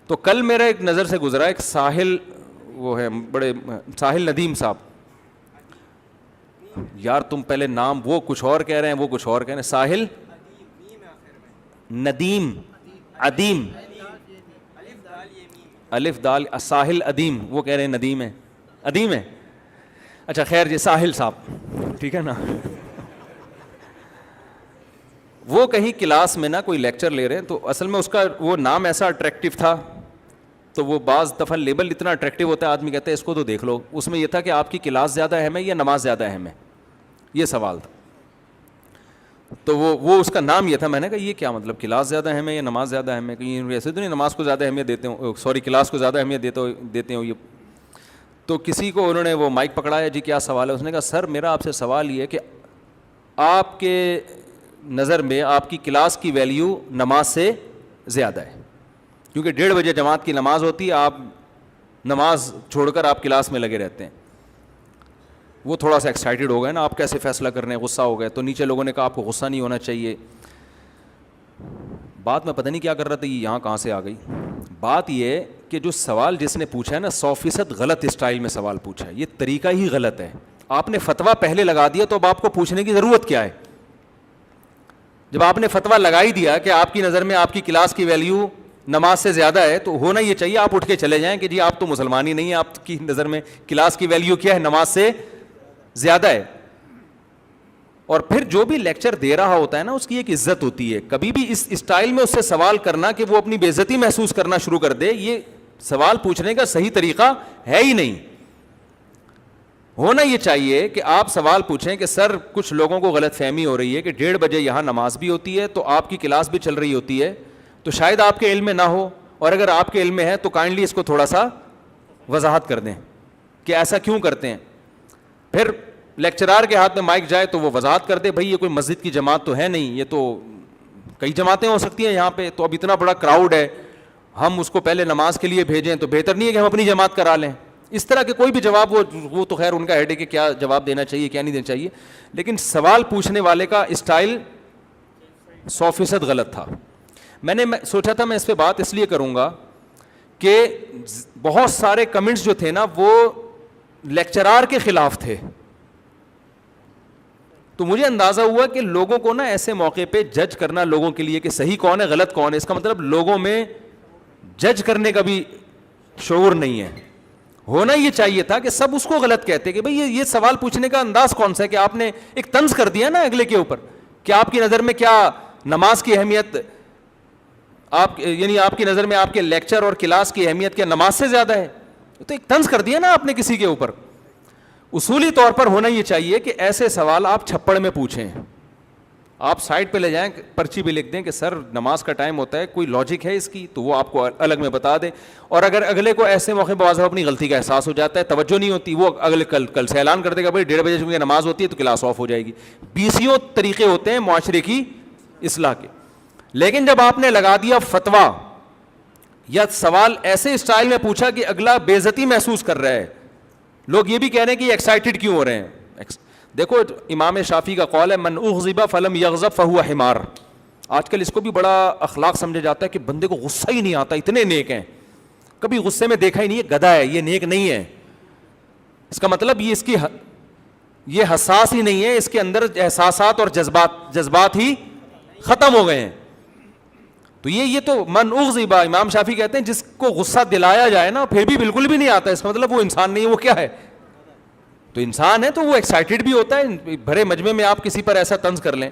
تو کل میرا ایک نظر سے گزرا ایک ساحل، وہ ہے بڑے ساحل ندیم صاحب، یار تم پہلے نام وہ کچھ اور کہہ رہے ہیں وہ کچھ اور کہہ رہے ہیں، ساحل ندیم عدیم، الف دال ساحل ادیم، وہ کہہ رہے ہیں ندیم ہے، ادیم ہے، اچھا خیر جی ساحل صاحب ٹھیک ہے نا. وہ کہیں کلاس میں نا کوئی لیکچر لے رہے ہیں، تو اصل میں اس کا وہ نام ایسا اٹریکٹیو تھا، تو وہ بعض دفعہ لیبل اتنا اٹریکٹیو ہوتا ہے آدمی کہتا ہے اس کو تو دیکھ لو. اس میں یہ تھا کہ آپ کی کلاس زیادہ اہم ہے یا نماز زیادہ اہم ہے، یہ سوال تھا. تو وہ اس کا نام یہ تھا. میں نے کہا یہ کیا مطلب، کلاس زیادہ اہم ہے یا نماز زیادہ اہم ہے؟ کہیں ایسے تو نہیں نماز کو زیادہ اہمیت دیتے ہوں، سوری کلاس کو زیادہ اہمیت دیتے ہوں یہ. تو کسی کو انہوں نے وہ مائک پکڑایا، جی کیا سوال ہے؟ اس نے کہا سر میرا آپ سے سوال یہ ہے کہ آپ کے نظر میں آپ کی کلاس کی ویلیو نماز سے زیادہ ہے، کیونکہ 1:30 بجے جماعت کی نماز ہوتی ہے، آپ نماز چھوڑ کر آپ کلاس میں لگے رہتے ہیں. وہ تھوڑا سا ایکسائٹیڈ ہو گئے نا، آپ کیسے فیصلہ کر رہے ہیں، غصہ ہو گئے. تو نیچے لوگوں نے کہا آپ کو غصہ نہیں ہونا چاہیے. بات میں پتہ نہیں کیا کر رہا تھا، یہ یہاں کہاں سے آ گئی. بات یہ کہ جو سوال جس نے پوچھا ہے نا 100% غلط اسٹائل میں سوال پوچھا ہے، یہ طریقہ ہی غلط ہے. آپ نے فتویٰ پہلے لگا دیا تو اب آپ کو پوچھنے کی ضرورت کیا ہے؟ جب آپ نے فتویٰ لگا ہی دیا کہ آپ کی نظر میں آپ کی کلاس کی ویلیو نماز سے زیادہ ہے، تو ہونا یہ چاہیے آپ اٹھ کے چلے جائیں کہ جی آپ تو مسلمان ہی نہیں ہیں، آپ کی نظر میں کلاس کی ویلیو کیا ہے؟ نماز سے زیادہ ہے. اور پھر جو بھی لیکچر دے رہا ہوتا ہے نا اس کی ایک عزت ہوتی ہے. کبھی بھی اس اسٹائل میں اس سے سوال کرنا کہ وہ اپنی بے عزتی محسوس کرنا شروع کر دے، یہ سوال پوچھنے کا صحیح طریقہ ہے ہی نہیں. ہونا یہ چاہیے کہ آپ سوال پوچھیں کہ سر کچھ لوگوں کو غلط فہمی ہو رہی ہے کہ 1:30 بجے یہاں نماز بھی ہوتی ہے تو آپ کی کلاس بھی چل رہی ہوتی ہے، تو شاید آپ کے علم میں نہ ہو، اور اگر آپ کے علم میں ہے تو کائنڈلی اس کو تھوڑا سا وضاحت کر دیں کہ ایسا کیوں کرتے ہیں. پھر لیکچرار کے ہاتھ میں مائک جائے تو وہ وضاحت کر دے، بھائی یہ کوئی مسجد کی جماعت تو ہے نہیں، یہ تو کئی جماعتیں ہو سکتی ہیں یہاں پہ، تو اب اتنا بڑا کراؤڈ ہے، ہم اس کو پہلے نماز کے لیے بھیجیں تو بہتر نہیں ہے کہ ہم اپنی جماعت کرا لیں. اس طرح کے کوئی بھی جواب، وہ تو خیر ان کا ہیڈ ہے کہ کیا جواب دینا چاہیے کیا نہیں دینا چاہیے، لیکن سوال پوچھنے والے کا اسٹائل 100% غلط تھا. میں نے سوچا تھا میں اس پہ بات اس لیے کروں گا کہ بہت سارے کمنٹس جو تھے نا وہ لیکچرار کے خلاف تھے، تو مجھے اندازہ ہوا کہ لوگوں کو نا ایسے موقع پہ جج کرنا لوگوں کے لیے کہ صحیح کون ہے غلط کون ہے، اس کا مطلب لوگوں میں جج کرنے کا بھی شعور نہیں ہے. ہونا یہ چاہیے تھا کہ سب اس کو غلط کہتے کہ بھئی یہ سوال پوچھنے کا انداز کون سا ہے کہ آپ نے ایک طنز کر دیا نا اگلے کے اوپر کہ آپ کی نظر میں کیا نماز کی اہمیت، یعنی آپ کی نظر میں آپ کے لیکچر اور کلاس کی اہمیت کیا نماز سے زیادہ ہے؟ تو ایک طنز کر دیا نا آپ نے کسی کے اوپر. اصولی طور پر ہونا یہ چاہیے کہ ایسے سوال آپ چھپڑ میں پوچھیں، آپ سائڈ پہ لے جائیں، پرچی بھی لکھ دیں کہ سر نماز کا ٹائم ہوتا ہے، کوئی لاجک ہے اس کی، تو وہ آپ کو الگ میں بتا دیں. اور اگر اگلے کو ایسے موقع پہ واضح اپنی غلطی کا احساس ہو جاتا ہے، توجہ نہیں ہوتی، وہ اگلے کل سے اعلان کر دے گا بھائی 1:30 بجے چونکہ نماز ہوتی ہے تو کلاس آف ہو جائے گی. 20 طریقے ہوتے ہیں معاشرے کی اصلاح کے. لیکن جب آپ نے لگا دیا فتویٰ یا سوال ایسے اسٹائل میں پوچھا کہ اگلا بے عزتی محسوس کر رہا ہے، لوگ یہ بھی کہہ رہے ہیں کہ یہ ایکسائٹیڈ کیوں ہو رہے ہیں. دیکھو امام شافعی کا قول ہے من اغضب فلم یغضب فہو حمار. آج کل اس کو بھی بڑا اخلاق سمجھا جاتا ہے کہ بندے کو غصہ ہی نہیں آتا، اتنے نیک ہیں، کبھی غصے میں دیکھا ہی نہیں، یہ گدھا ہے، یہ نیک نہیں ہے. اس کا مطلب یہ حساس ہی نہیں ہے، اس کے اندر احساسات اور جذبات ہی ختم ہو گئے ہیں. تو یہ تو من اغضب، امام شافعی کہتے ہیں جس کو غصہ دلایا جائے نا پھر بھی بالکل بھی نہیں آتا، اس کا مطلب وہ انسان نہیں ہے. وہ کیا ہے؟ تو انسان ہے تو وہ ایکسائٹیڈ بھی ہوتا ہے. بھرے مجمع میں آپ کسی پر ایسا طنز کر لیں.